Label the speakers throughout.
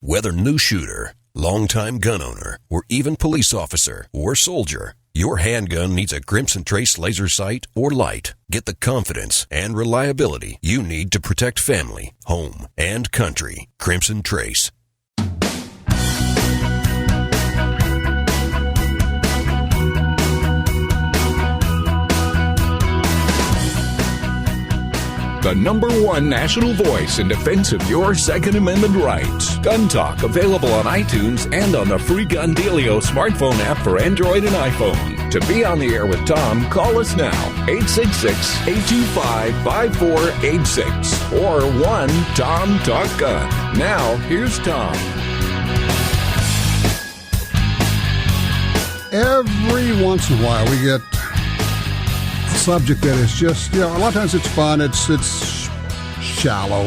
Speaker 1: Whether new shooter, longtime gun owner, or even police officer or soldier, your handgun needs a Crimson Trace laser sight or light. Get the confidence and reliability you need to protect family, home, and country. Crimson Trace.
Speaker 2: The number one national voice in defense of your Second Amendment rights. Gun Talk, available on iTunes and on the free Gun Dealio smartphone app for Android and iPhone. To be on the air with Tom, call us now, 866-825-5486 or 1-TOM-TALK-GUN. Now, here's Tom.
Speaker 3: Every once in a while we get subject that is just, a lot of times it's fun, it's shallow,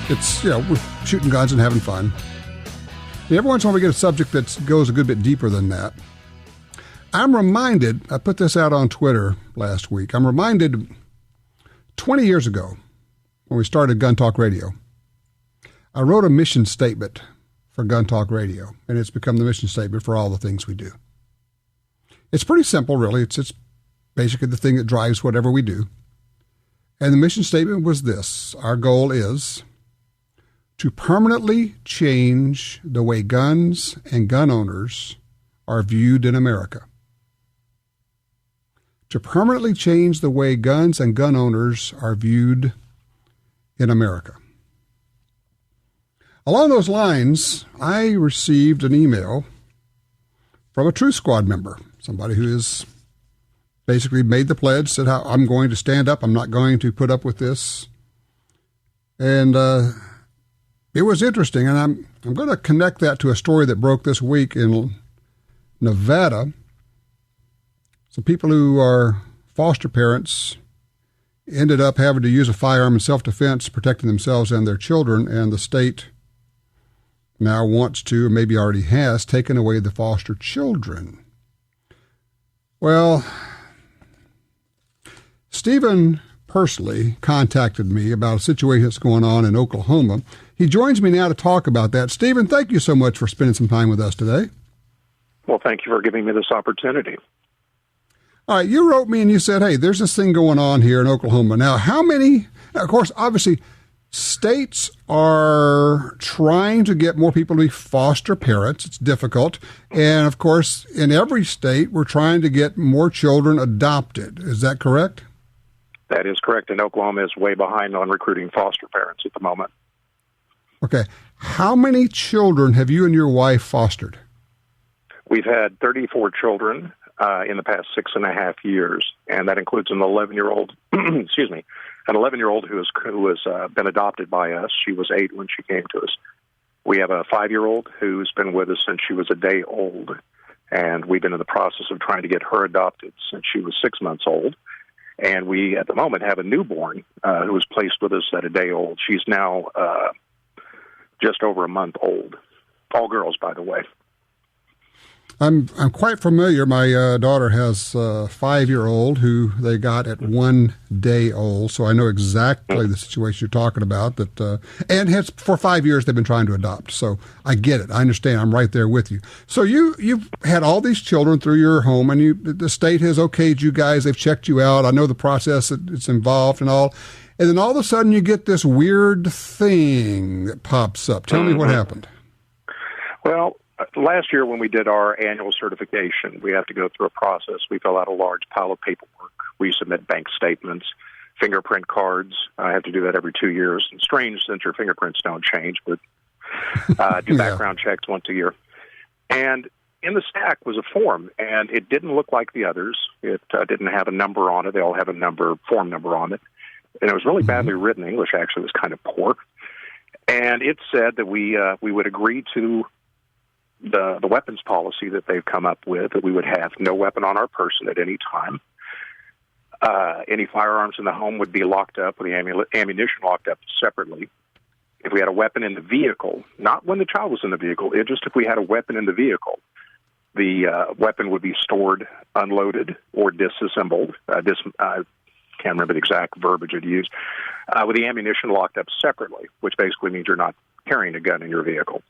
Speaker 3: it's, we're shooting guns and having fun. And every once in a while we get a subject that goes a good bit deeper than that. I'm reminded, I put this out on Twitter last week, I'm reminded 20 years ago when we started Gun Talk Radio, I wrote a mission statement for Gun Talk Radio, and it's become the mission statement for all the things we do. It's pretty simple, really. It's basically the thing that drives whatever we do. And the mission statement was this: our goal is to permanently change the way guns and gun owners are viewed in America. To permanently change the way guns and gun owners are viewed in America. Along those lines, I received an email from a Truth Squad member, somebody who is basically made the pledge, said, I'm going to stand up. I'm not going to put up with this. And it was interesting. And I'm going to connect that to a story that broke this week in Nevada. Some people who are foster parents ended up having to use a firearm in self-defense, protecting themselves and their children. And the state now wants to, or maybe already has, taken away the foster children. Well, Stephen Pursley contacted me about a situation that's going on in Oklahoma. He joins me now to talk about that. Stephen, thank you so much for spending some time with us today.
Speaker 4: Well, thank you for giving me this opportunity.
Speaker 3: All right, you wrote me and you said, hey, there's this thing going on here in Oklahoma. Now, of course, obviously, states are trying to get more people to be foster parents. It's difficult. And, of course, in every state, we're trying to get more children adopted. Is that correct?
Speaker 4: That is correct, and Oklahoma is way behind on recruiting foster parents at the moment.
Speaker 3: Okay. How many children have you and your wife fostered?
Speaker 4: We've had 34 children in the past 6.5 years, and that includes an 11-year-old, excuse me, an 11-year-old who has been adopted by us. She was 8 when she came to us. We have a 5-year-old who's been with us since she was a day old, and we've been in the process of trying to get her adopted since she was 6 months old. And we, at the moment, have a newborn who was placed with us at a day old. She's now just over a month old. All girls, by the way.
Speaker 3: I'm quite familiar. My daughter has a 5-year-old who they got at 1 day old, so I know exactly the situation you're talking about. And for 5 years they've been trying to adopt, so I get it. I understand. I'm right there with you. So you've had all these children through your home, and the state has okayed you guys. They've checked you out. I know the process that's involved and all. And then all of a sudden you get this weird thing that pops up. Tell me what happened.
Speaker 4: Well, last year when we did our annual certification, we have to go through a process. We fill out a large pile of paperwork. We submit bank statements, fingerprint cards. I have to do that every 2 years. It's strange since your fingerprints don't change, but do background checks once a year. And in the stack was a form, and it didn't look like the others. It didn't have a number on it. They all have a form number on it. And it was really badly written. English actually was kind of poor. And it said that we would agree to the weapons policy that they've come up with, that we would have no weapon on our person at any time. Any firearms in the home would be locked up, with the ammunition locked up separately. If we had a weapon in the vehicle, not when the child was in the vehicle, just if we had a weapon in the vehicle, the weapon would be stored, unloaded, or disassembled. Can't remember the exact verbiage I'd used, with the ammunition locked up separately, which basically means you're not carrying a gun in your vehicle.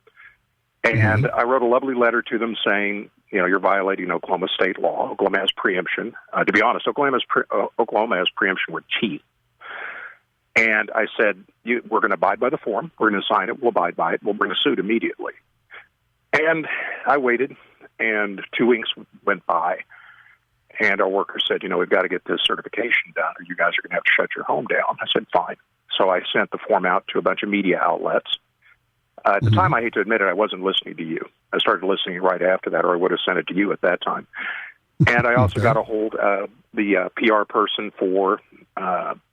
Speaker 4: And I wrote a lovely letter to them saying, you're violating Oklahoma state law. Oklahoma has preemption. To be honest, Oklahoma has preemption with teeth. And I said, we're going to abide by the form. We're going to sign it. We'll abide by it. We'll bring a suit immediately. And I waited, and 2 weeks went by. And our worker said, we've got to get this certification done, or you guys are going to have to shut your home down. I said, fine. So I sent the form out to a bunch of media outlets. At the time, I hate to admit it, I wasn't listening to you. I started listening right after that, or I would have sent it to you at that time. And I also got a hold of the PR person for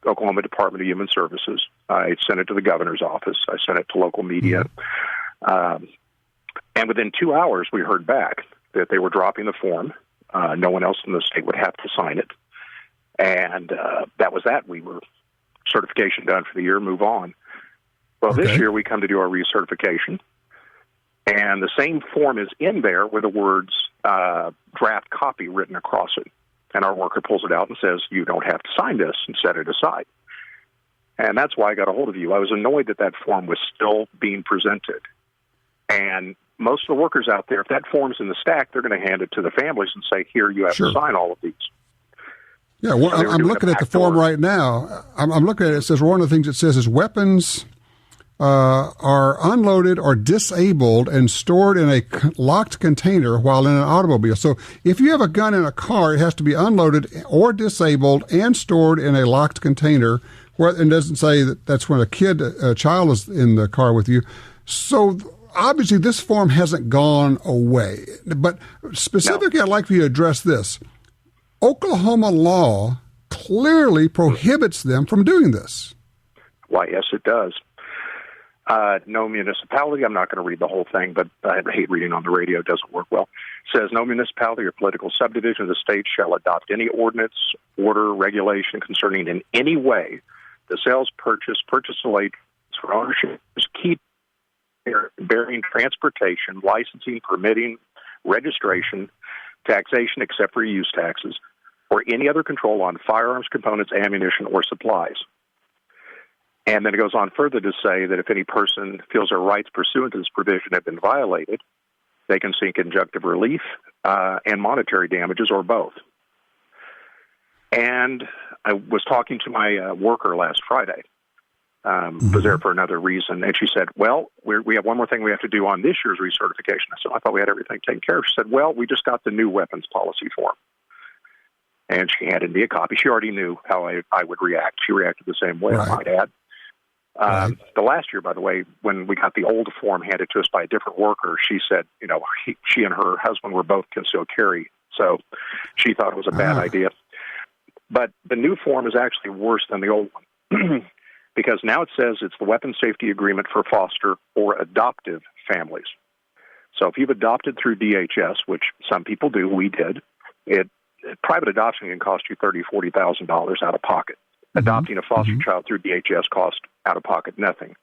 Speaker 4: Oklahoma Department of Human Services. I sent it to the governor's office. I sent it to local media. And within 2 hours, we heard back that they were dropping the form. No one else in the state would have to sign it. And that was that. We were certification done for the year, move on. Well, this year we come to do our recertification, and the same form is in there with the words draft copy written across it. And our worker pulls it out and says, you don't have to sign this, and set it aside. And that's why I got a hold of you. I was annoyed that that form was still being presented. And most of the workers out there, if that form's in the stack, they're going to hand it to the families and say, here, you have to sign all of these.
Speaker 3: Yeah, well, I'm looking at the form right now. I'm looking at it. It says one of the things it says is weapons are unloaded or disabled and stored in a locked container while in an automobile. So if you have a gun in a car, it has to be unloaded or disabled and stored in a locked container. And it doesn't say that that's when a child is in the car with you. So obviously this form hasn't gone away. But specifically, I'd like for you to address this. Oklahoma law clearly prohibits them from doing this.
Speaker 4: Why, yes, it does. No municipality, I'm not going to read the whole thing, but I hate reading on the radio, it doesn't work well. It says, no municipality or political subdivision of the state shall adopt any ordinance, order, regulation concerning in any way the sales, purchase, delay, for ownership, keep, bearing, transportation, licensing, permitting, registration, taxation except for use taxes, or any other control on firearms, components, ammunition, or supplies. And then it goes on further to say that if any person feels their rights pursuant to this provision have been violated, they can seek injunctive relief and monetary damages, or both. And I was talking to my worker last Friday, was there for another reason, and she said, well, we have one more thing we have to do on this year's recertification. I said, I thought we had everything taken care of. She said, well, we just got the new weapons policy form. And she handed me a copy. She already knew how I would react. She reacted the same way, I might add. The last year, by the way, when we got the old form handed to us by a different worker, she said, she and her husband were both concealed carry, so she thought it was a bad idea. But the new form is actually worse than the old one, because now it says it's the weapons safety agreement for foster or adoptive families. So if you've adopted through DHS, which some people do, we did, private adoption can cost you $30,000, $40,000 out of pocket. Adopting a foster child through DHS costs out of pocket nothing.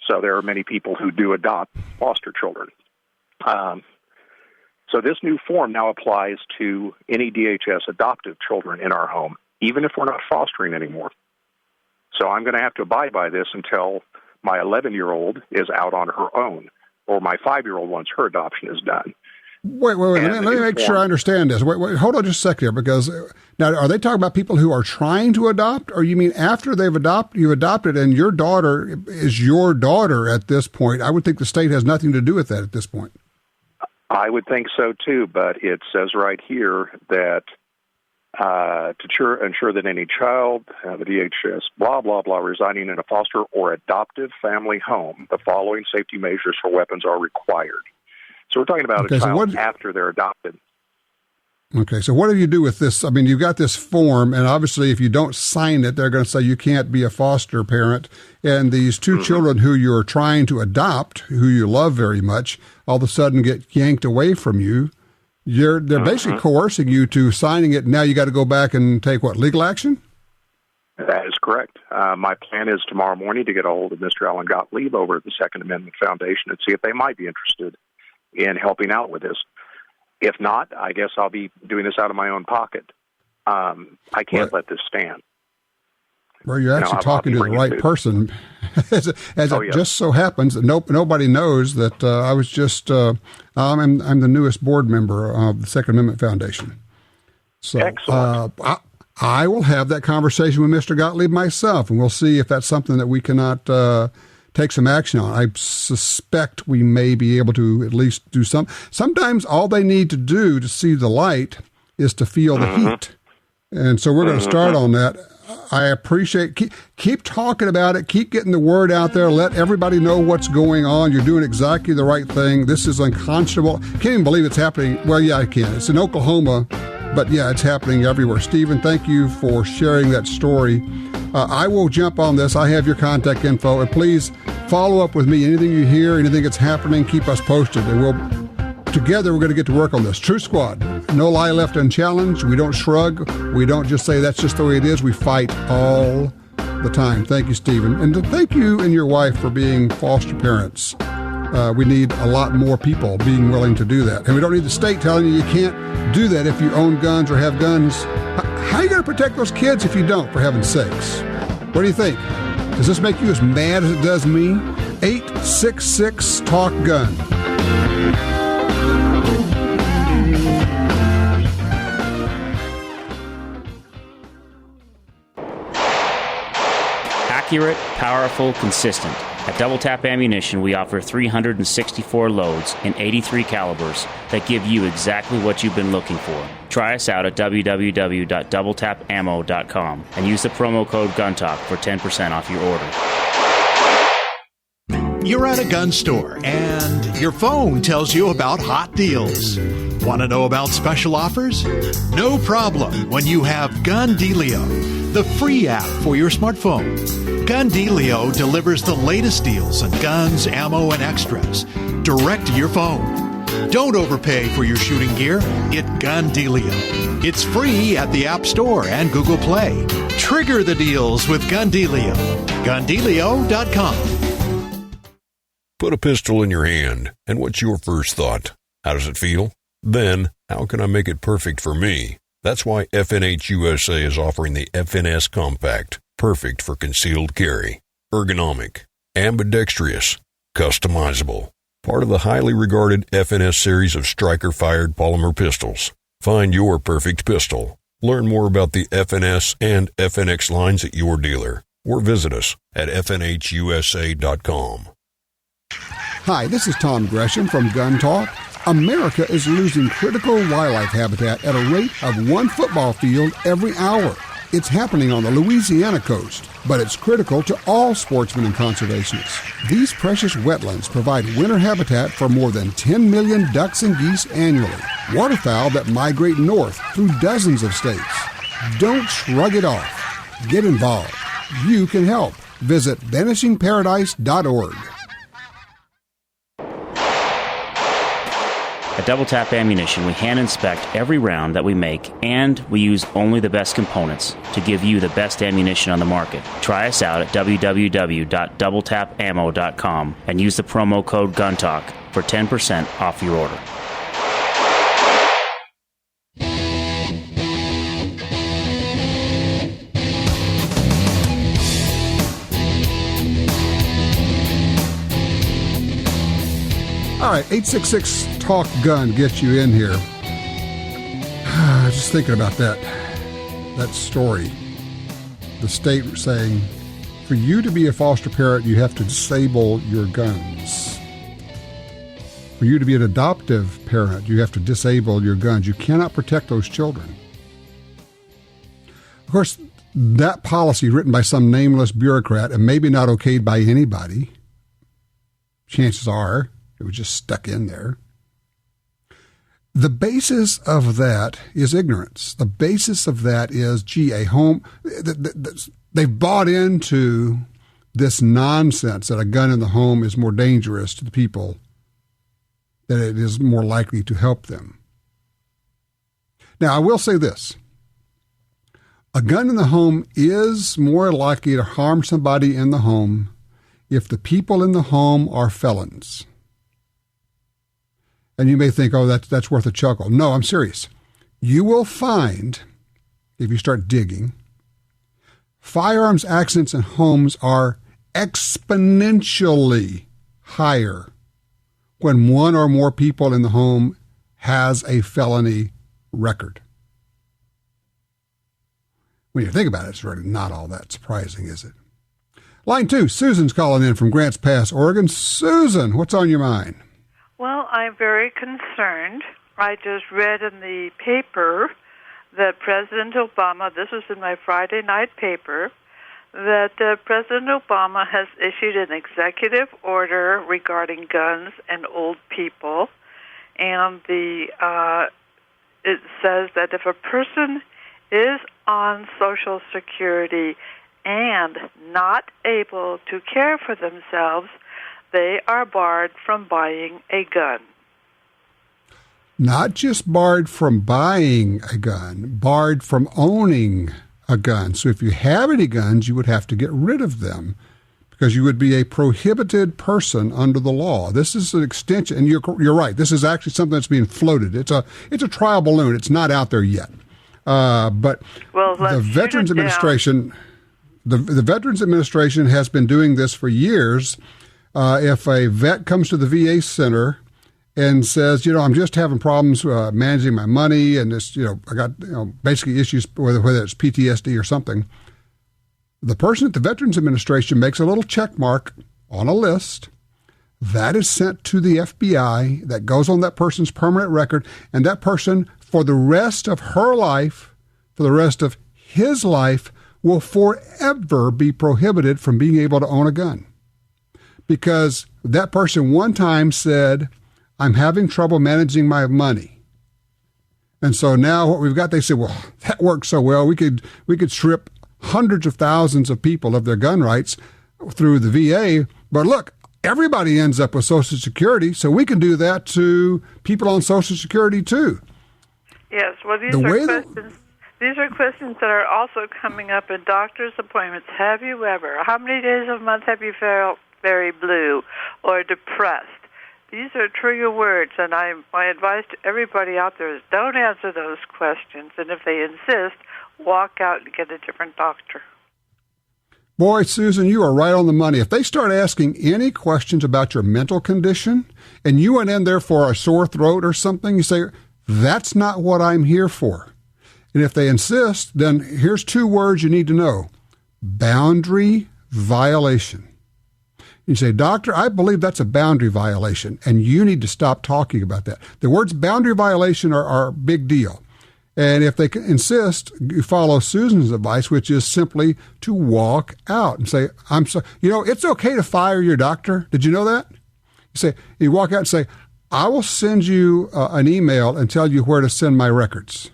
Speaker 4: So there are many people who do adopt foster children. So this new form now applies to any DHS adoptive children in our home, even if we're not fostering anymore. So I'm going to have to abide by this until my 11-year-old is out on her own, or my 5-year-old once her adoption is done.
Speaker 3: Wait. Let me make sure I understand this. Wait, hold on just a second here, because now are they talking about people who are trying to adopt, or you mean after you've adopted and your daughter is your daughter at this point? I would think the state has nothing to do with that at this point.
Speaker 4: I would think so too, but it says right here that to ensure that any child, the DHS, blah, blah, blah, residing in a foster or adoptive family home, the following safety measures for weapons are required. So we're talking about a child after they're adopted.
Speaker 3: Okay, so what do you do with this? I mean, you've got this form, and obviously if you don't sign it, they're going to say you can't be a foster parent. And these two children who you're trying to adopt, who you love very much, all of a sudden get yanked away from you. They're basically coercing you to signing it. Now you got to go back and take legal action?
Speaker 4: That is correct. My plan is tomorrow morning to get a hold of Mr. Alan Gottlieb over at the Second Amendment Foundation and see if they might be interested in helping out with this. If not, I guess I'll be doing this out of my own pocket. I can't let this stand.
Speaker 3: Well, you're actually talking to the right person. as it
Speaker 4: Yeah.
Speaker 3: just so happens that nobody knows that I was just I'm the newest board member of the Second Amendment Foundation. So
Speaker 4: Excellent.
Speaker 3: I will have that conversation with Mr. Gottlieb myself, and we'll see if that's something that we cannot take some action on. I suspect we may be able to at least do some. Sometimes all they need to do to see the light is to feel the heat. And so we're going to start on that. I appreciate, keep talking about it, keep getting the word out there, let everybody know what's going on. You're doing exactly the right thing. This is unconscionable. Can't even believe it's happening. Well, yeah, I can. It's in Oklahoma, but yeah, it's happening everywhere. Stephen, thank you for sharing that story. I will jump on this. I have your contact info, and please follow up with me. Anything you hear, anything that's happening, keep us posted, and together we're going to get to work on this. True Squad, no lie left unchallenged. We don't shrug. We don't just say that's just the way it is. We fight all the time. Thank you, Stephen. And thank you and your wife for being foster parents. We need a lot more people being willing to do that. And we don't need the state telling you can't do that if you own guns or have guns. How are you going to protect those kids if you don't, for heaven's sakes? What do you think? Does this make you as mad as it does me? 866-TALK-GUN.
Speaker 5: Accurate, powerful, consistent. At Double Tap Ammunition, we offer 364 loads in 83 calibers that give you exactly what you've been looking for. Try us out at www.doubletapammo.com and use the promo code GUNTALK for 10% off your order.
Speaker 6: You're at a gun store and your phone tells you about hot deals. Want to know about special offers? No problem when you have Gun Dealio, the free app for your smartphone. Gun Dealio delivers the latest deals on guns, ammo, and extras direct to your phone. Don't overpay for your shooting gear. Get Gun Dealio. It's free at the App Store and Google Play. Trigger the deals with Gun Dealio. GunDealio.com.
Speaker 1: Put a pistol in your hand, and what's your first thought? How does it feel? Then, how can I make it perfect for me? That's why FNH USA is offering the FNS Compact, perfect for concealed carry. Ergonomic, ambidextrous, customizable. Part of the highly regarded FNS series of striker-fired polymer pistols. Find your perfect pistol. Learn more about the FNS and FNX lines at your dealer, or visit us at fnhusa.com.
Speaker 3: Hi, this is Tom Gresham from GUNTALK. America is losing critical wildlife habitat at a rate of 1 football field every hour. It's happening on the Louisiana coast, but it's critical to all sportsmen and conservationists. These precious wetlands provide winter habitat for more than 10 million ducks and geese annually, waterfowl that migrate north through dozens of states. Don't shrug it off. Get involved. You can help. Visit vanishingparadise.org.
Speaker 5: At Double Tap Ammunition, we hand inspect every round that we make, and we use only the best components to give you the best ammunition on the market. Try us out at www.doubletapammo.com and use the promo code GUNTALK for 10% off your order.
Speaker 3: All right, 866-TALK-GUN gets you in here. Just thinking about that story. The state saying, for you to be a foster parent, you have to disable your guns. For you to be an adoptive parent, you have to disable your guns. You cannot protect those children. Of course, that policy written by some nameless bureaucrat and maybe not okayed by anybody, chances are, it was just stuck in there. The basis of that is ignorance. The basis of that is, a home, they've bought into this nonsense that a gun in the home is more dangerous to the people, that it is more likely to help them. Now, I will say this. A gun in the home is more likely to harm somebody in the home if the people in the home are felons. And you may think, oh, that's worth a chuckle. No, I'm serious. You will find, if you start digging, firearms accidents in homes are exponentially higher when one or more people in the home has a felony record. When you think about it, it's really not all that surprising, is it? Line 2, Susan's calling in from Grants Pass, Oregon. Susan, what's on your mind?
Speaker 7: Well, I'm very concerned. I just read in the paper that President Obama, this was in my Friday night paper, that President Obama has issued an executive order regarding guns and old people, and it says that if a person is on Social Security and not able to care for themselves, they are barred from buying a gun.
Speaker 3: Not just barred from buying a gun, barred from owning a gun. So if you have any guns, you would have to get rid of them because you would be a prohibited person under the law. This is an extension, and you're right. This is actually something that's being floated. It's a trial balloon. It's not out there yet. But the Veterans Administration, the Veterans Administration has been doing this for years. If a vet comes to the VA center and says, I'm just having problems managing my money, and this, I got, basically issues, whether it's PTSD or something, the person at the Veterans Administration makes a little check mark on a list that is sent to the FBI that goes on that person's permanent record, and that person, for the rest of her life, for the rest of his life, will forever be prohibited from being able to own a gun. Because that person one time said, I'm having trouble managing my money. And so now what we've got, they say, well, that works so well. We could strip hundreds of thousands of people of their gun rights through the VA. But look, everybody ends up with Social Security, so we can do that to people on Social Security too.
Speaker 7: Yes, well, these are questions that are also coming up in doctor's appointments. Have you ever? How many days a month have you felt very blue or depressed? These are trigger words, and my advice to everybody out there is don't answer those questions, and if they insist, walk out and get a different doctor.
Speaker 3: Boy, Susan, you are right on the money. If they start asking any questions about your mental condition, and you went in there for a sore throat or something, you say, that's not what I'm here for. And if they insist, then here's 2 words you need to know. Boundary violation. You say, doctor, I believe that's a boundary violation, and you need to stop talking about that. The words boundary violation are a big deal. And if they insist, you follow Susan's advice, which is simply to walk out and say, I'm sorry. It's okay to fire your doctor. Did you know that? You walk out and say, I will send you an email and tell you where to send my records.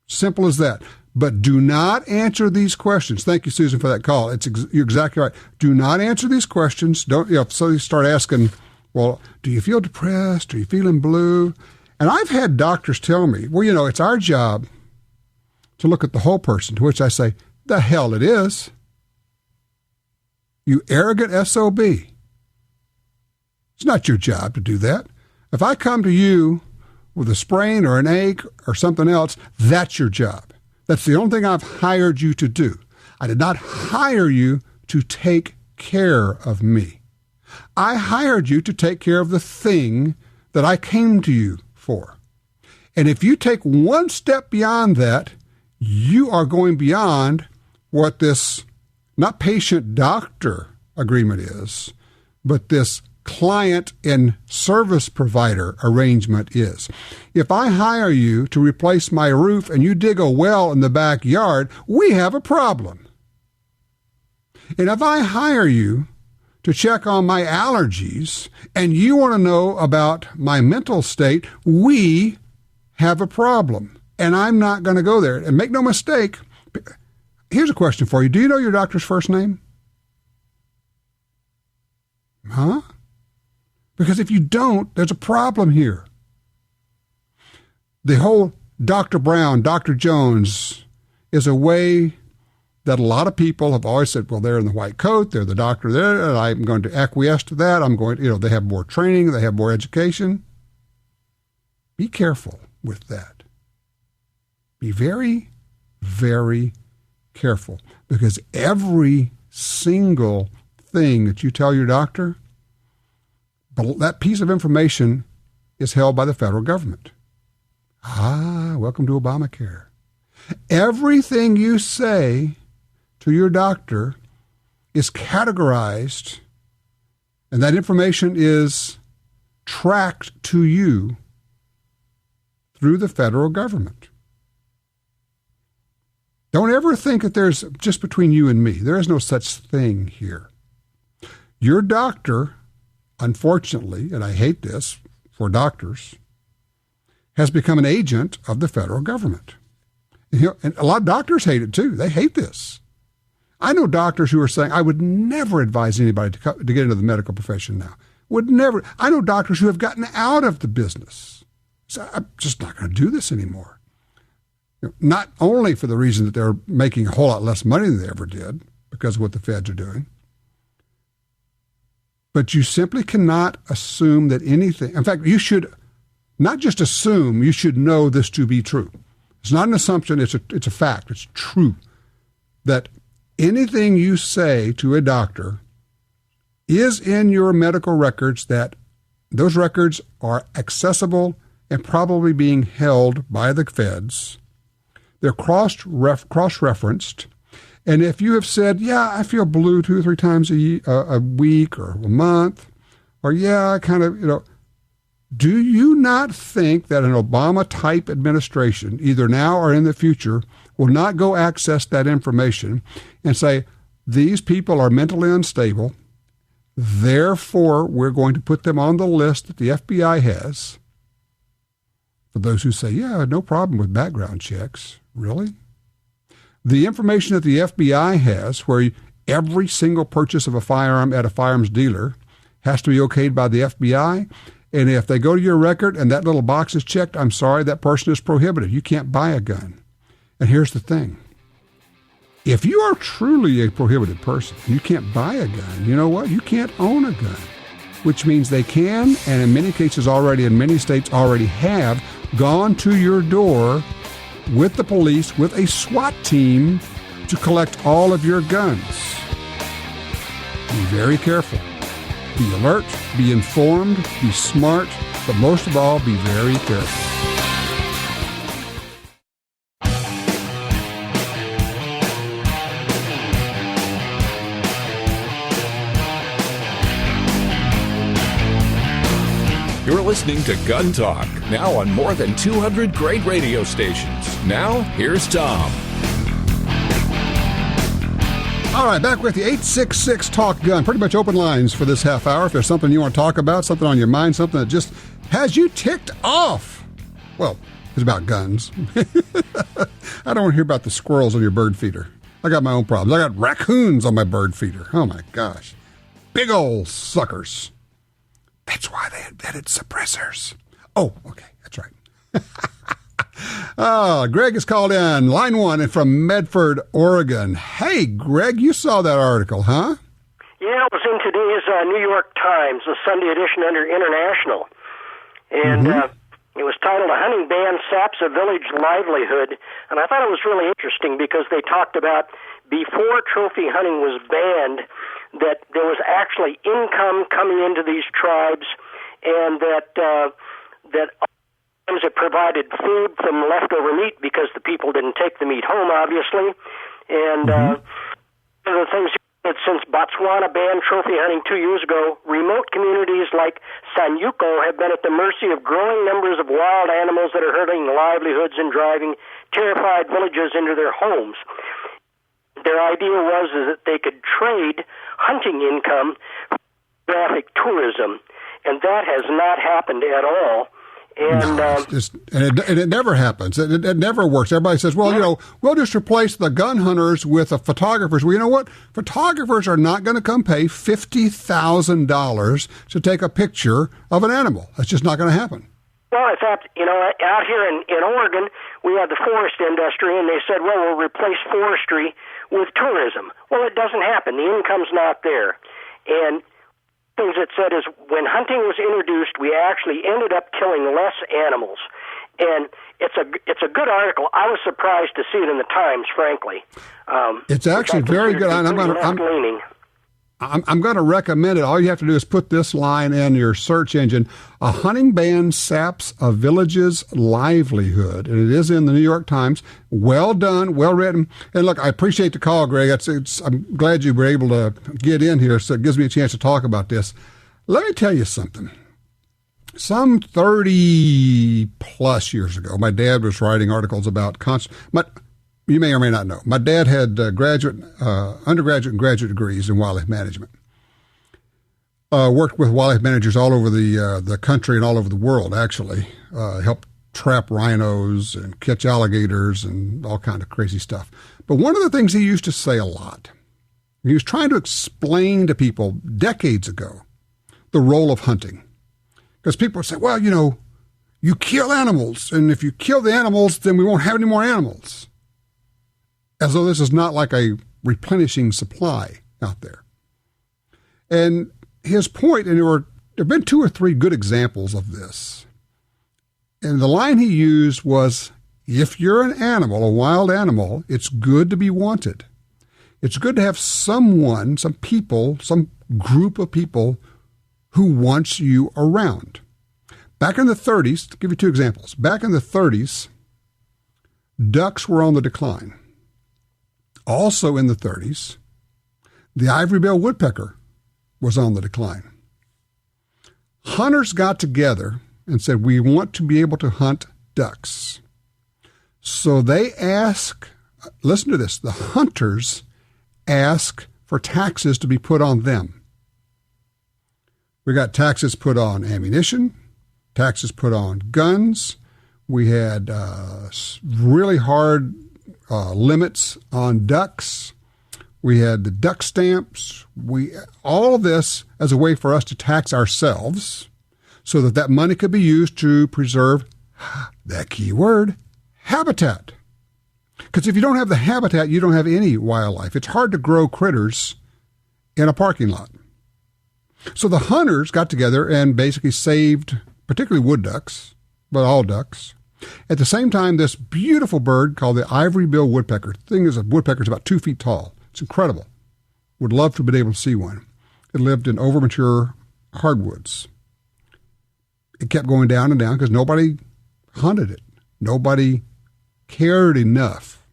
Speaker 3: Simple as that. But do not answer these questions. Thank you, Susan, for that call. You're exactly right. Do not answer these questions. Don't. So you start asking, well, do you feel depressed? Are you feeling blue? And I've had doctors tell me, well, it's our job to look at the whole person, to which I say, the hell it is. You arrogant SOB. It's not your job to do that. If I come to you with a sprain or an ache or something else, that's your job. That's the only thing I've hired you to do. I did not hire you to take care of me. I hired you to take care of the thing that I came to you for. And if you take one step beyond that, you are going beyond what this, not patient-doctor agreement is, but this client and service provider arrangement is. If I hire you to replace my roof and you dig a well in the backyard, we have a problem. And if I hire you to check on my allergies and you want to know about my mental state, we have a problem. And I'm not going to go there. And make no mistake, here's a question for you. Do you know your doctor's first name? Huh? Because if you don't, there's a problem here. The whole Dr. Brown, Dr. Jones is a way that a lot of people have always said, well, they're in the white coat, they're the doctor there, and I'm going to acquiesce to that. I'm going to, they have more training, they have more education. Be careful with that. Be very, very careful, because every single thing that you tell your doctor, that piece of information is held by the federal government. Welcome to Obamacare. Everything you say to your doctor is categorized, and that information is tracked to you through the federal government. Don't ever think that there's just between you and me. There is no such thing here. Your doctor, unfortunately, and I hate this for doctors, has become an agent of the federal government. And a lot of doctors hate it too. They hate this. I know doctors who are saying, I would never advise anybody to get into the medical profession now. Would never. I know doctors who have gotten out of the business. So I'm just not going to do this anymore. Not only for the reason that they're making a whole lot less money than they ever did because of what the feds are doing, but you simply cannot assume that anything. In fact, you should not just assume, you should know this to be true. It's not an assumption, it's a fact, it's true, that anything you say to a doctor is in your medical records, that those records are accessible and probably being held by the feds. They're cross-referenced. And if you have said, yeah, I feel blue 2 or 3 times a week or a month, or yeah, I kind of, do you not think that an Obama-type administration, either now or in the future, will not go access that information and say, these people are mentally unstable, therefore we're going to put them on the list that the FBI has? For those who say, yeah, no problem with background checks. Really? The information that the FBI has, where every single purchase of a firearm at a firearms dealer has to be okayed by the FBI, and if they go to your record and that little box is checked, I'm sorry, that person is prohibited. You can't buy a gun. And here's the thing. If you are truly a prohibited person, you can't buy a gun, you know what? You can't own a gun, which means they can, and in many cases already, in many states already have, gone to your door with the police, with a SWAT team to collect all of your guns. Be very careful. Be alert, be informed, be smart, but most of all, be very careful.
Speaker 2: You're listening to Gun Talk, now on more than 200 great radio stations. Now, here's Tom.
Speaker 3: All right, back with the 866 Talk Gun. Pretty much open lines for this half hour. If there's something you want to talk about, something on your mind, something that just has you ticked off. Well, it's about guns. I don't want to hear about the squirrels on your bird feeder. I got my own problems. I got raccoons on my bird feeder. Oh, my gosh. Big old suckers. That's why they invented suppressors. Oh, okay, that's right. Greg is called in, line 1, and from Medford, Oregon. Hey, Greg, you saw that article, huh?
Speaker 8: Yeah, it was in today's New York Times, the Sunday edition under International. And it was titled, "A Hunting Ban Saps a Village Livelihood." And I thought it was really interesting because they talked about before trophy hunting was banned, that there was actually income coming into these tribes, and that it provided food from leftover meat because the people didn't take the meat home, obviously. And one of the things that since Botswana banned trophy hunting 2 years ago, remote communities like Sanyuko have been at the mercy of growing numbers of wild animals that are hurting livelihoods and driving terrified villages into their homes. Their idea was that they could trade hunting income for graphic tourism, and that has not happened at all. And,
Speaker 3: it never happens. It never works. Everybody says, well, we'll just replace the gun hunters with the photographers. Well, you know what? Photographers are not going to come pay $50,000 to take a picture of an animal. That's just not going to happen.
Speaker 8: Well, in fact, out here in Oregon, we have the forest industry, and they said, well, we'll replace forestry with tourism. Well, it doesn't happen. The income's not there. And things it said is when hunting was introduced, we actually ended up killing less animals. And it's a good article. I was surprised to see it in the Times, frankly.
Speaker 3: It's actually very good. I'm going to recommend it. All you have to do is put this line in your search engine. A hunting ban saps a village's livelihood. And it is in the New York Times. Well done, well written. And look, I appreciate the call, Greg. I'm glad you were able to get in here, so it gives me a chance to talk about this. Let me tell you something. Some 30-plus years ago, my dad was writing articles about you may or may not know. My dad had undergraduate and graduate degrees in wildlife management. Worked with wildlife managers all over the country and all over the world, actually. Helped trap rhinos and catch alligators and all kind of crazy stuff. But one of the things he used to say a lot, he was trying to explain to people decades ago the role of hunting. Because people would say, well, you kill animals, and if you kill the animals, then we won't have any more animals. As though this is not like a replenishing supply out there. And his point, and there have been 2 or 3 good examples of this. And the line he used was, if you're an animal, a wild animal, it's good to be wanted. It's good to have someone, some people, some group of people who wants you around. Back in the 30s, to give you 2 examples, back in the 30s, ducks were on the decline. Also in the 30s, the ivory-billed woodpecker was on the decline. Hunters got together and said, we want to be able to hunt ducks. So they listen to this, the hunters ask for taxes to be put on them. We got taxes put on ammunition, taxes put on guns. We had really hard limits on ducks. We had the duck stamps. All this as a way for us to tax ourselves so that money could be used to preserve that key word, habitat. Because if you don't have the habitat, you don't have any wildlife. It's hard to grow critters in a parking lot. So the hunters got together and basically saved particularly wood ducks, but all ducks. At the same time, this beautiful bird called the ivory-billed woodpecker. The thing is, a woodpecker is about 2 feet tall. It's incredible. Would love to have been able to see one. It lived in overmature hardwoods. It kept going down and down because nobody hunted it. Nobody cared enough.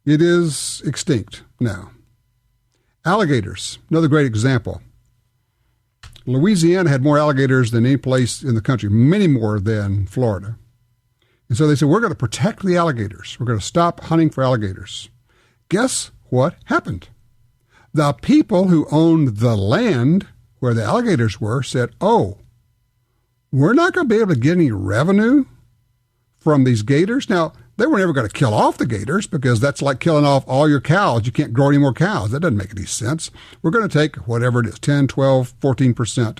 Speaker 3: It is extinct now. Alligators, another great example. Louisiana had more alligators than any place in the country, many more than Florida. And so they said, we're going to protect the alligators. We're going to stop hunting for alligators. Guess what happened? The people who owned the land where the alligators were said, oh, we're not going to be able to get any revenue from these gators. Now, they were never going to kill off the gators because that's like killing off all your cows. You can't grow any more cows. That doesn't make any sense. We're going to take whatever it is, 10, 12, 14%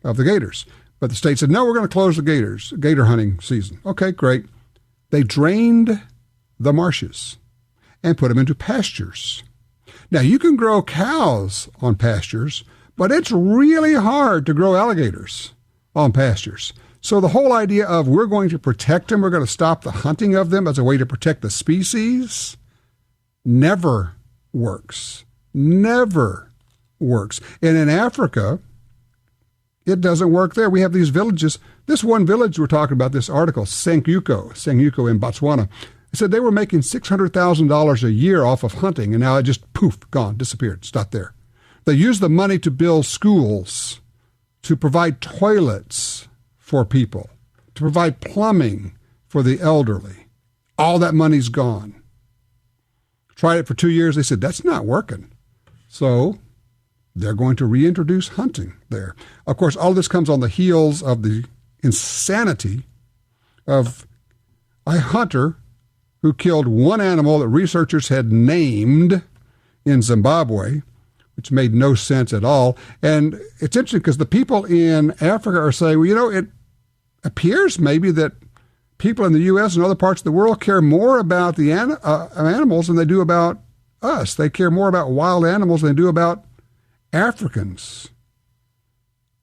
Speaker 3: of the gators. But the state said, no, we're going to close the gator hunting season. Okay, great. They drained the marshes and put them into pastures. Now, you can grow cows on pastures, but it's really hard to grow alligators on pastures. So the whole idea of we're going to protect them, we're going to stop the hunting of them as a way to protect the species, never works. Never works. And in Africa, it doesn't work there. We have these villages. This one village we're talking about, this article, Sengyuko in Botswana, it said they were making $600,000 a year off of hunting, and now it just, poof, gone, disappeared. It's not there. They used the money to build schools, to provide toilets for people, to provide plumbing for the elderly. All that money's gone. Tried it for 2 years. They said, that's not working. So they're going to reintroduce hunting there. Of course, all this comes on the heels of the insanity of a hunter who killed one animal that researchers had named in Zimbabwe, which made no sense at all. And it's interesting because the people in Africa are saying, well, it appears maybe that people in the U.S. and other parts of the world care more about the animals than they do about us. They care more about wild animals than they do about Africans.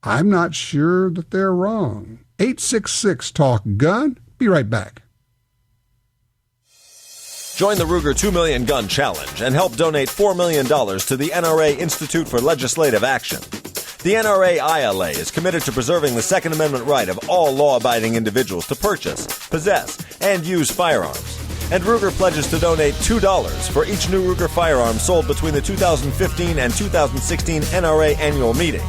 Speaker 3: I'm not sure that they're wrong. 866-TALK-GUN, Be right back.
Speaker 9: Join the Ruger 2 Million Gun Challenge and help donate $4 million to the NRA Institute for Legislative Action. The NRA ILA is committed to preserving the Second Amendment right of all law-abiding individuals to purchase, possess, and use firearms. And Ruger pledges to donate $2 for each new Ruger firearm sold between the 2015 and 2016 NRA annual meetings.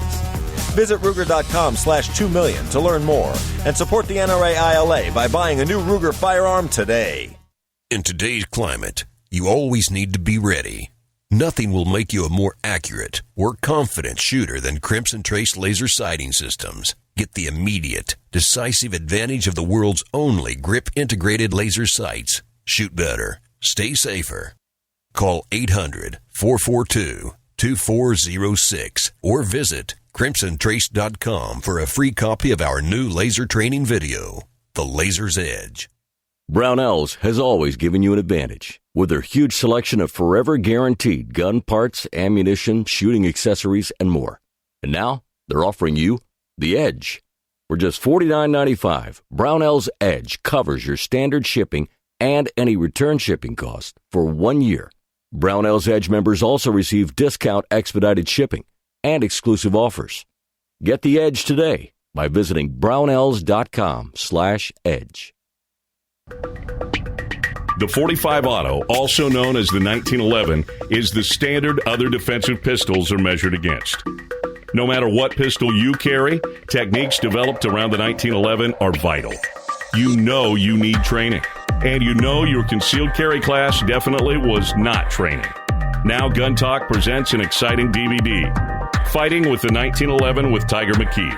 Speaker 9: Visit Ruger.com/2 million to learn more and support the NRA ILA by buying a new Ruger firearm today.
Speaker 1: In today's climate, you always need to be ready. Nothing will make you a more accurate or confident shooter than Crimson Trace laser sighting systems. Get the immediate, decisive advantage of the world's only grip-integrated laser sights. Shoot better. Stay safer. Call 800-442-2406 or visit crimsontrace.com for a free copy of our new laser training video, The Laser's Edge.
Speaker 10: Brownells has always given you an advantage. With their huge selection of forever guaranteed gun parts, ammunition, shooting accessories, and more. And now, they're offering you the Edge. For just $49.95, Brownells Edge covers your standard shipping and any return shipping cost for 1 year. Brownells Edge members also receive discount expedited shipping and exclusive offers. Get the Edge today by visiting brownells.com/edge.
Speaker 2: The .45 Auto, also known as the 1911, is the standard other defensive pistols are measured against. No matter what pistol you carry, techniques developed around the 1911 are vital. You know you need training, and you know your concealed carry class definitely was not training. Now GunTalk presents an exciting DVD, Fighting with the 1911 with Tiger McKee.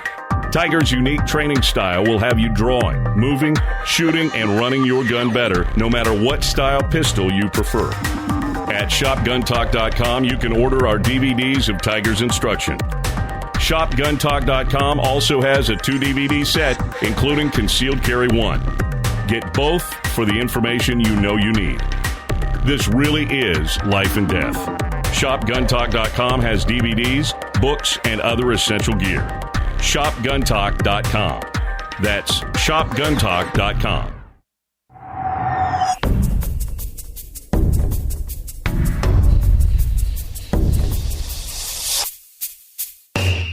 Speaker 2: Tiger's unique training style will have you drawing, moving, shooting, and running your gun better, no matter what style pistol you prefer. At ShopGunTalk.com, you can order our DVDs of Tiger's instruction. ShopGunTalk.com also has a 2-DVD set, including Concealed Carry 1. Get both for the information you know you need. This really is life and death. ShopGunTalk.com has DVDs, books, and other essential gear. ShopGunTalk.com. That's ShopGunTalk.com.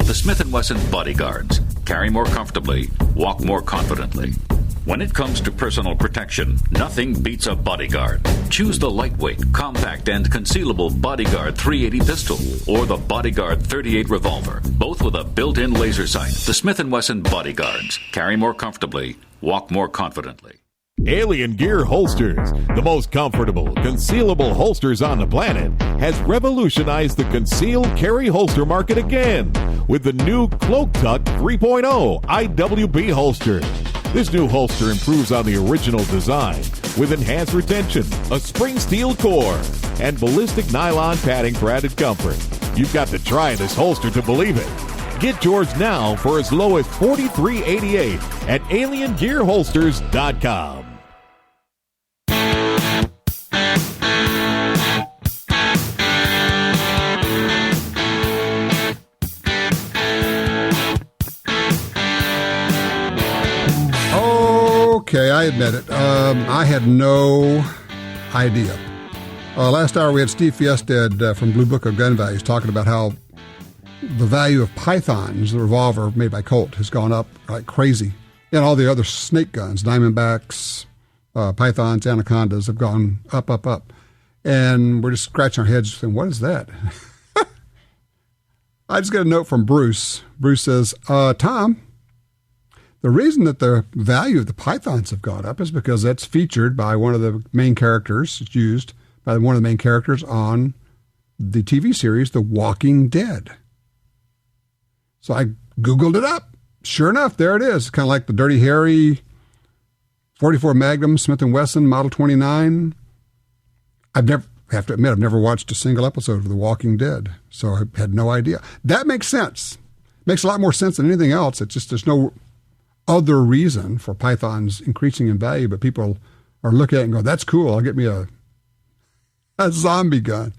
Speaker 11: The Smith & Wesson Bodyguards. Carry more comfortably, walk more confidently. When it comes to personal protection, nothing beats a Bodyguard. Choose the lightweight, compact, and concealable Bodyguard 380 pistol or the Bodyguard 38 revolver, both with a built-in laser sight. The Smith & Wesson Bodyguards. Carry more comfortably, walk more confidently.
Speaker 12: Alien Gear Holsters, the most comfortable, concealable holsters on the planet, has revolutionized the concealed carry holster market again with the new Cloak Tuck 3.0 IWB holster. This new holster improves on the original design with enhanced retention, a spring steel core, and ballistic nylon padding for added comfort. You've got to try this holster to believe it. Get yours now for as low as $43.88 at aliengearholsters.com.
Speaker 3: Okay, I admit it. I had no idea. Last hour we had Steve Fiestad from Blue Book of Gun Values talking about how the value of Pythons, the revolver made by Colt, has gone up like crazy. And all the other snake guns, Diamondbacks, Pythons, Anacondas have gone up, up, up. And we're just scratching our heads saying, what is that? I just got a note from Bruce. Bruce says, Tom, the reason that the value of the Pythons have gone up is because that's featured by one of the main characters. It's used by one of the main characters on the TV series The Walking Dead. So I Googled it up. Sure enough, there it is. Kind of like the Dirty Harry 44 Magnum Smith & Wesson Model 29. I've never watched a single episode of The Walking Dead, so I had no idea. That makes sense. Makes a lot more sense than anything else. It's just there's no other reason for Pythons increasing in value, but people are looking at it and go, that's cool. I'll get me a zombie gun.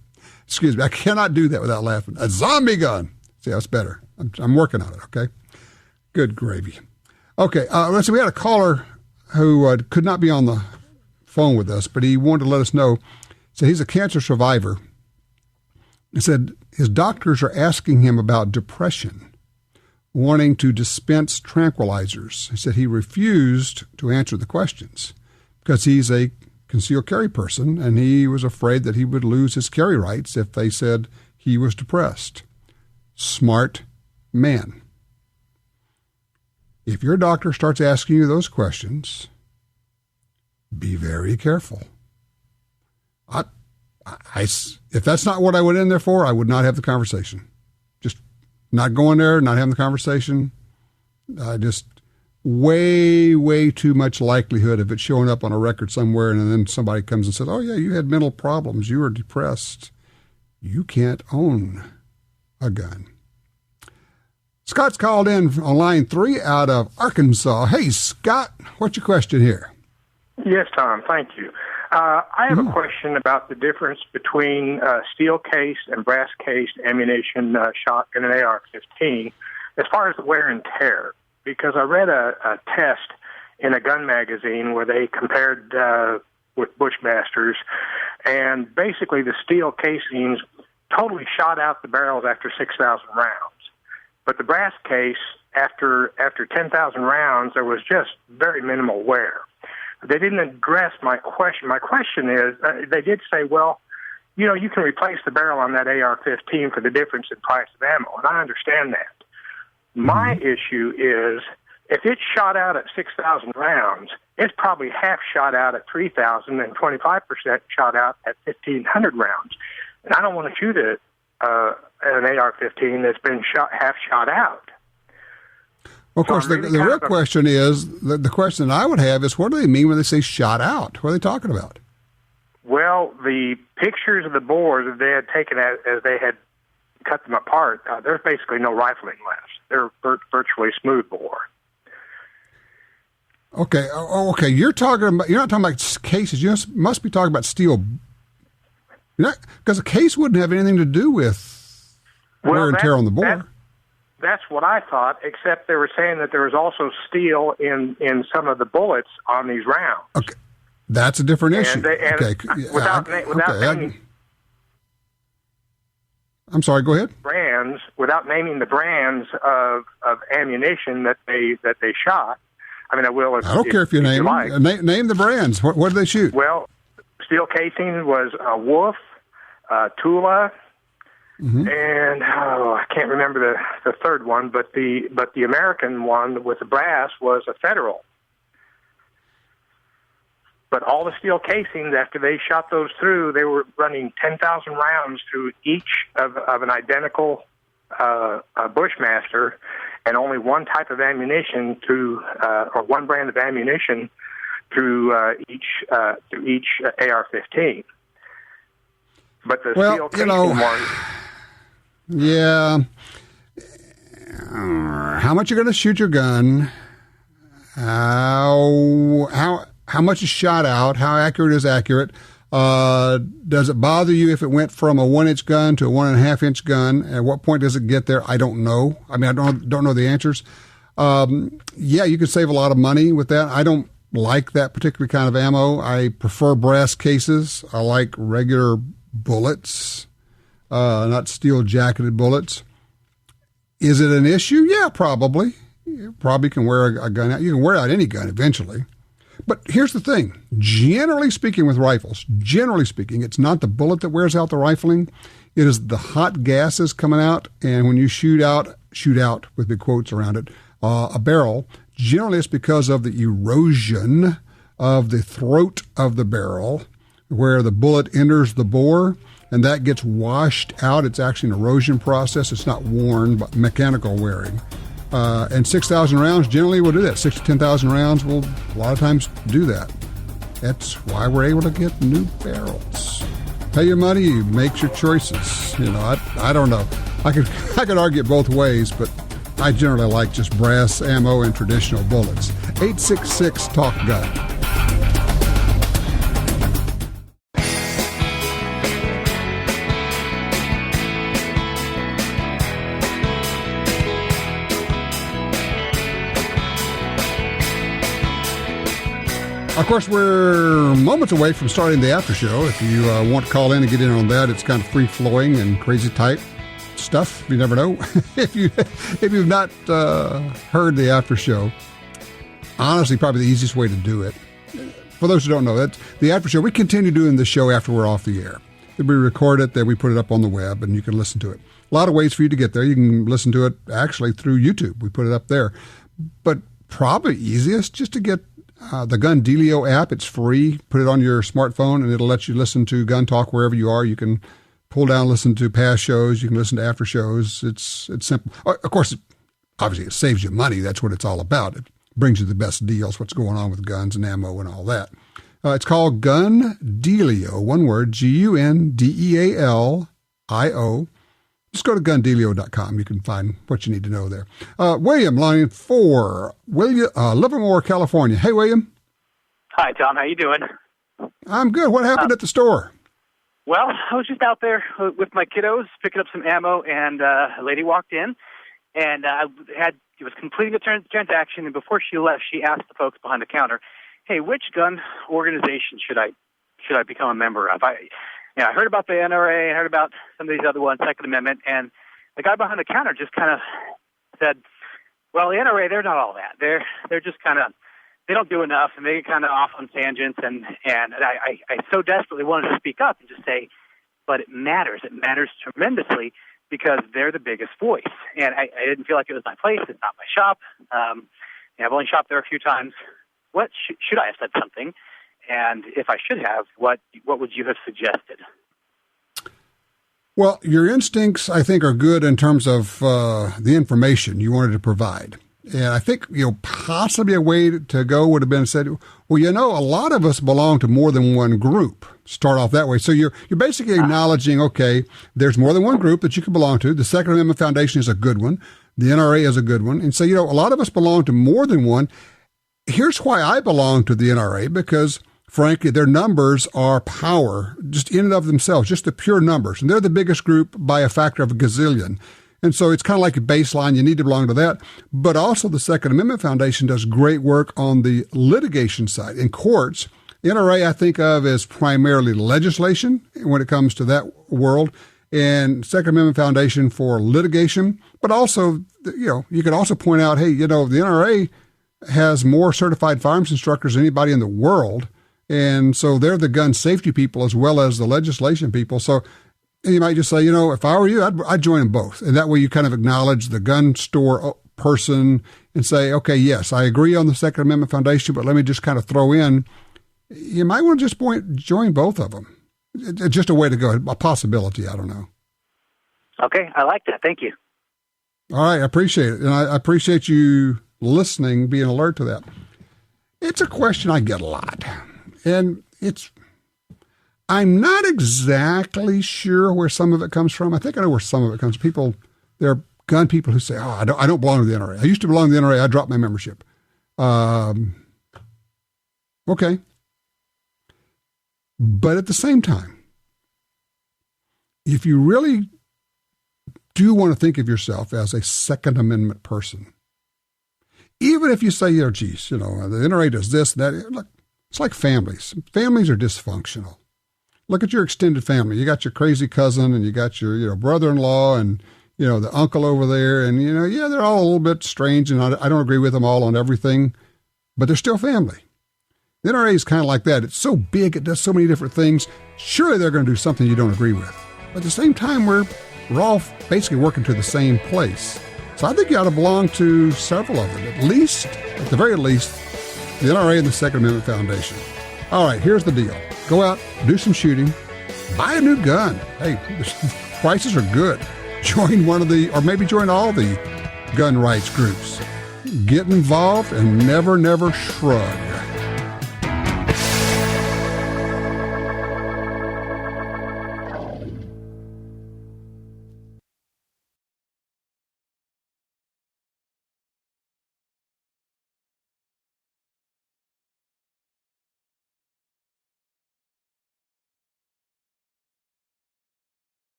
Speaker 3: Excuse me. I cannot do that without laughing. A zombie gun. See, that's better. I'm working on it. Okay. Good gravy. Okay. Let's see. We had a caller who could not be on the phone with us, but he wanted to let us know. So he's a cancer survivor. He said his doctors are asking him about depression, wanting to dispense tranquilizers. He said he refused to answer the questions because he's a concealed carry person, and he was afraid that he would lose his carry rights if they said he was depressed. Smart man. If your doctor starts asking you those questions, be very careful. If that's not what I went in there for, I would not have the conversation. Just not going there, not having the conversation. Just way too much likelihood of it showing up on a record somewhere, and then somebody comes and says, oh, yeah, you had mental problems. You were depressed. You can't own a gun. Scott's called in on line 3 out of Arkansas. Hey, Scott, what's your question here?
Speaker 13: Yes, Tom, thank you. I have a question about the difference between steel-cased and brass-cased ammunition shotgun and AR-15 as far as the wear and tear, because I read a test in a gun magazine where they compared with Bushmasters, and basically the steel casings totally shot out the barrels after 6,000 rounds. But the brass case, after 10,000 rounds, there was just very minimal wear. They didn't address my question. My question is, they did say, well, you know, you can replace the barrel on that AR-15 for the difference in price of ammo, and I understand that. My issue is, if it's shot out at 6,000 rounds, it's probably half shot out at 3,000 and 25% shot out at 1,500 rounds. And I don't want to shoot an AR-15 that's been half shot out.
Speaker 3: Well, of course, the real question is, the question I would have is, what do they mean when they say shot out? What are they talking about?
Speaker 13: Well, the pictures of the bores that they had taken as they had cut them apart, there's basically no rifling left. They're virtually smooth bore.
Speaker 3: Okay, okay. You're not talking about cases. You must be talking about steel. Because a case wouldn't have anything to do with wear and tear on the bore.
Speaker 13: That's what I thought, except they were saying that there was also steel in some of the bullets on these rounds. Okay,
Speaker 3: that's a different issue. I'm sorry, go ahead.
Speaker 13: Brands, without naming the brands of ammunition that they shot. I mean, I will.
Speaker 3: I don't care if you name them. Name the brands. What did they shoot?
Speaker 13: Well, steel casing was Wolf, Tula. Mm-hmm. And I can't remember the third one, but the American one with the brass was a Federal. But all the steel casings, after they shot those through, they were running 10,000 rounds through each of an identical Bushmaster, and only one type of ammunition or one brand of ammunition through each AR-15. But the steel casing one.
Speaker 3: Yeah. How much you're going to shoot your gun? How much is shot out? How accurate is accurate? Does it bother you if it went from a 1-inch gun to a 1.5-inch gun? At what point does it get there? I don't know. I mean, I don't know the answers. Yeah, you could save a lot of money with that. I don't like that particular kind of ammo. I prefer brass cases. I like regular bullets. Not steel-jacketed bullets. Is it an issue? Yeah, probably. You probably can wear a gun out. You can wear out any gun eventually. But here's the thing. Generally speaking with rifles, it's not the bullet that wears out the rifling. It is the hot gases coming out. And when you shoot out with big quotes around it, a barrel, generally it's because of the erosion of the throat of the barrel where the bullet enters the bore. And that gets washed out. It's actually an erosion process. It's not worn, but mechanical wearing. And 6,000 rounds generally will do that. 6,000 to 10,000 rounds will a lot of times do that. That's why we're able to get new barrels. Pay your money, you make your choices. You know, I don't know. I could argue it both ways, but I generally like just brass ammo and traditional bullets. 866-TALK-GUN. Of course, we're moments away from starting the after show. If you want to call in and get in on that, it's kind of free-flowing and crazy type stuff. You never know. if you've not heard the after show, honestly, probably the easiest way to do it. For those who don't know, that's the after show. We continue doing the show after we're off the air. We record it, then we put it up on the web, and you can listen to it. A lot of ways for you to get there. You can listen to it actually through YouTube. We put it up there. But probably easiest just to get the Gun Dealio app. It's free. Put it on your smartphone, and it'll let you listen to Gun Talk wherever you are. You can pull down, listen to past shows. You can listen to after shows. It's simple. Of course, obviously, it saves you money. That's what it's all about. It brings you the best deals, what's going on with guns and ammo and all that. It's called Gun Dealio, one word, GUNDEALIO. Just go to gundealio.com. You can find what you need to know there. William, line 4, Livermore, California. Hey, William.
Speaker 14: Hi, Tom. How you doing?
Speaker 3: I'm good. What happened at the store?
Speaker 14: Well, I was just out there with my kiddos picking up some ammo, and a lady walked in, and she was completing the transaction, and before she left, she asked the folks behind the counter, "Hey, which gun organization should I become a member of?" I heard about the NRA, I heard about some of these other ones, Second Amendment, and the guy behind the counter just kind of said, "Well, the NRA, they're not all that. They're just kind of, they don't do enough, and they get kind of off on tangents." And I so desperately wanted to speak up and just say, but it matters. It matters tremendously because they're the biggest voice. And I didn't feel like it was my place. It's not my shop. I've only shopped there a few times. What should I have said something? And if I should have, what would you have suggested?
Speaker 3: Well, your instincts, I think, are good in terms of the information you wanted to provide. And I think, possibly a way to go would have been said, well, a lot of us belong to more than one group. Start off that way. So you're basically acknowledging, okay, there's more than one group that you can belong to. The Second Amendment Foundation is a good one. The NRA is a good one. And so, a lot of us belong to more than one. Here's why I belong to the NRA, because frankly, their numbers are power, just in and of themselves, just the pure numbers. And they're the biggest group by a factor of a gazillion. And so it's kind of like a baseline. You need to belong to that. But also the Second Amendment Foundation does great work on the litigation side. In courts, NRA I think of as primarily legislation when it comes to that world, and Second Amendment Foundation for litigation. But also, you could also point out, hey, the NRA has more certified firearms instructors than anybody in the world. And so they're the gun safety people as well as the legislation people. So you might just say, if I were you, I'd join them both. And that way you kind of acknowledge the gun store person and say, okay, yes, I agree on the Second Amendment Foundation, but let me just kind of throw in, you might want to just join both of them. It's just a way to go, a possibility. I don't know.
Speaker 14: Okay, I like that. Thank you.
Speaker 3: All right, I appreciate it. And I appreciate you listening, being alert to that. It's a question I get a lot. And I'm not exactly sure where some of it comes from. I think I know where some of it comes from. There are gun people who say, I don't belong to the NRA. I used to belong to the NRA. I dropped my membership. Okay. But at the same time, if you really do want to think of yourself as a Second Amendment person, even if you say, geez, the NRA does this, that, look, it's like families. Families are dysfunctional. Look at your extended family. You got your crazy cousin, and you got your brother-in-law, and the uncle over there, and they're all a little bit strange, and I don't agree with them all on everything, but they're still family. The NRA is kind of like that. It's so big, it does so many different things. Surely they're going to do something you don't agree with, but at the same time, we're all basically working to the same place. So I think you ought to belong to several of them, at the very least. The NRA and the Second Amendment Foundation. All right, here's the deal. Go out, do some shooting, buy a new gun. Hey, the prices are good. Join one of or maybe join all the gun rights groups. Get involved and never shrug.